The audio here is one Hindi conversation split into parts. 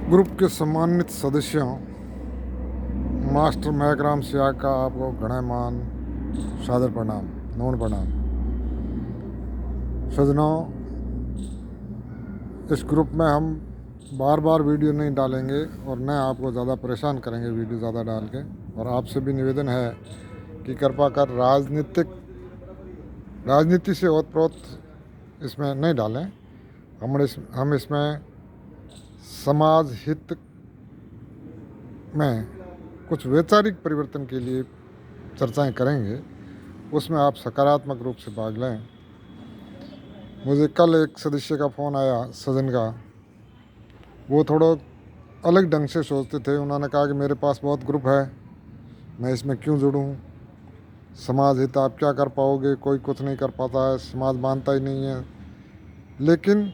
ग्रुप के सम्मानित सदस्यों, मास्टर महकराम सियाग का आपको गणमान सादर प्रणाम, नमन प्रणाम। सजनों, इस ग्रुप में हम बार बार वीडियो नहीं डालेंगे और न आपको ज़्यादा परेशान करेंगे वीडियो ज़्यादा डाल के। और आपसे भी निवेदन है कि कृपा कर राजनीति से ओतप्रोत इसमें नहीं डालें। हम इसमें समाज हित में कुछ वैचारिक परिवर्तन के लिए चर्चाएं करेंगे, उसमें आप सकारात्मक रूप से भाग लें। मुझे कल एक सदस्य का फ़ोन आया, सजन का। वो थोड़ा अलग ढंग से सोचते थे। उन्होंने कहा कि मेरे पास बहुत ग्रुप है, मैं इसमें क्यों जुड़ूं? समाज हित आप क्या कर पाओगे? कोई कुछ नहीं कर पाता है, समाज मानता ही नहीं है। लेकिन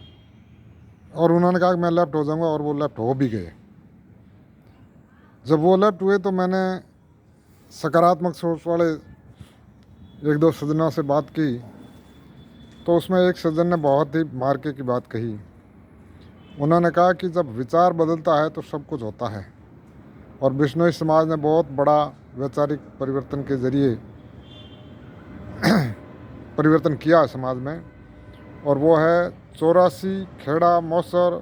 और उन्होंने कहा कि मैं लेफ्ट हो जाऊंगा, और वो लेफ्ट हो भी गए। जब वो लेफ्ट हुए तो मैंने सकारात्मक सोच वाले एक दो सज्जनों से बात की, तो उसमें एक सज्जन ने बहुत ही मार्के की बात कही। उन्होंने कहा कि जब विचार बदलता है तो सब कुछ होता है, और बिश्नोई समाज ने बहुत बड़ा वैचारिक परिवर्तन के ज़रिए परिवर्तन किया है समाज में। और वो है 84 खेड़ा मौसर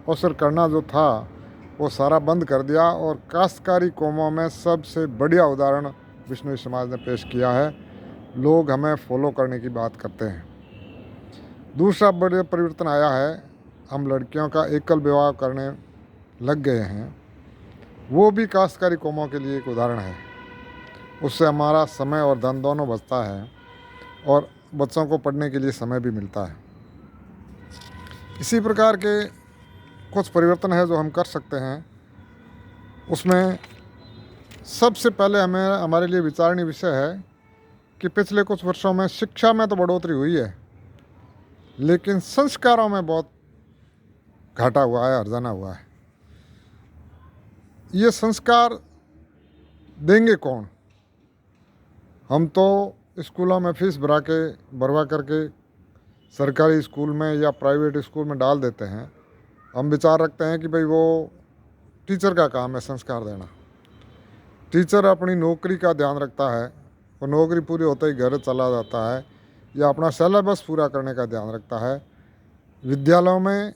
ओसर करना जो था वो सारा बंद कर दिया, और काश्तकारी कौमों में सबसे बढ़िया उदाहरण बिश्नोई समाज ने पेश किया है। लोग हमें फॉलो करने की बात करते हैं। दूसरा बड़ा परिवर्तन आया है, हम लड़कियों का एकल विवाह करने लग गए हैं। वो भी काश्तकारी कौमों के लिए एक उदाहरण है। उससे हमारा समय और धन दोनों बचता है, और बच्चों को पढ़ने के लिए समय भी मिलता है। इसी प्रकार के कुछ परिवर्तन है जो हम कर सकते हैं। उसमें सबसे पहले हमारे लिए विचारणीय विषय है कि पिछले कुछ वर्षों में शिक्षा में तो बढ़ोतरी हुई है, लेकिन संस्कारों में बहुत घाटा हुआ है, हर्जाना हुआ है। ये संस्कार देंगे कौन? हम तो स्कूलों में फीस भरवा करके सरकारी स्कूल में या प्राइवेट स्कूल में डाल देते हैं। हम विचार रखते हैं कि भाई वो टीचर का काम है संस्कार देना। टीचर अपनी नौकरी का ध्यान रखता है, वो नौकरी पूरी होते ही घर चला जाता है, या अपना सिलेबस पूरा करने का ध्यान रखता है। विद्यालयों में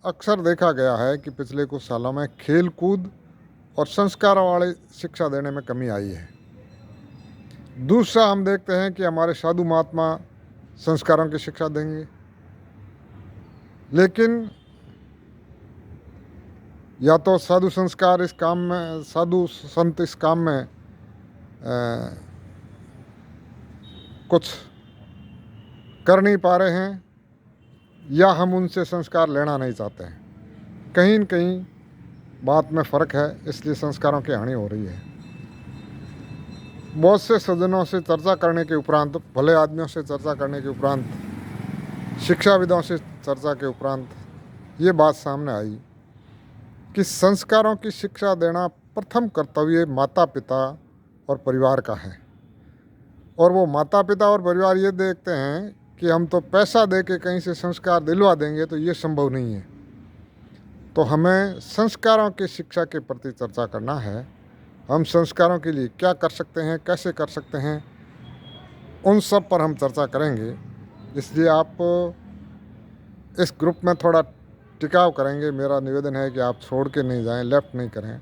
अक्सर देखा गया है कि पिछले कुछ सालों में खेल कूद और संस्कारों वाली शिक्षा देने में कमी आई है। दूसरा, हम देखते हैं कि हमारे साधु महात्मा संस्कारों की शिक्षा देंगे, लेकिन या तो साधु संस्कार इस काम में, साधु संत इस काम में कुछ कर नहीं पा रहे हैं, या हम उनसे संस्कार लेना नहीं चाहते हैं। कहीं न कहीं बात में फ़र्क है, इसलिए संस्कारों की हानि हो रही है। बहुत से सज्जनों से चर्चा करने के उपरांत, भले आदमियों से चर्चा करने के उपरांत, शिक्षाविदों से चर्चा के उपरांत ये बात सामने आई कि संस्कारों की शिक्षा देना प्रथम कर्तव्य माता पिता और परिवार का है। और वो माता पिता और परिवार ये देखते हैं कि हम तो पैसा दे के कहीं से संस्कार दिलवा देंगे, तो ये संभव नहीं है। तो हमें संस्कारों की शिक्षा के प्रति चर्चा करना है। हम संस्कारों के लिए क्या कर सकते हैं, कैसे कर सकते हैं, उन सब पर हम चर्चा करेंगे। इसलिए आप इस ग्रुप में थोड़ा टिकाव करेंगे। मेरा निवेदन है कि आप छोड़ के नहीं जाएं, लेफ्ट नहीं करें।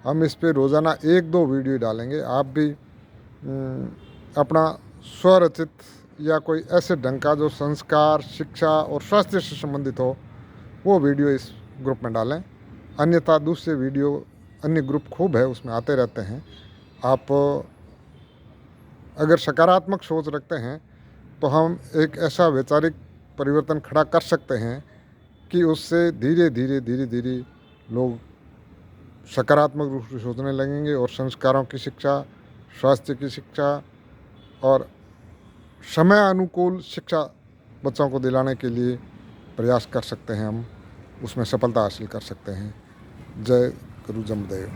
हम इस पे रोज़ाना 1-2 वीडियो डालेंगे। आप भी अपना स्वरचित या कोई ऐसे ढंग का जो संस्कार, शिक्षा और स्वास्थ्य से संबंधित हो, वो वीडियो इस ग्रुप में डालें। अन्यथा दूसरे वीडियो अन्य ग्रुप खूब है, उसमें आते रहते हैं। आप अगर सकारात्मक सोच रखते हैं तो हम एक ऐसा वैचारिक परिवर्तन खड़ा कर सकते हैं कि उससे धीरे धीरे लोग सकारात्मक रूप से सोचने लगेंगे, और संस्कारों की शिक्षा, स्वास्थ्य की शिक्षा और समय अनुकूल शिक्षा बच्चों को दिलाने के लिए प्रयास कर सकते हैं। हम उसमें सफलता हासिल कर सकते हैं। जय गुरु जमदेव।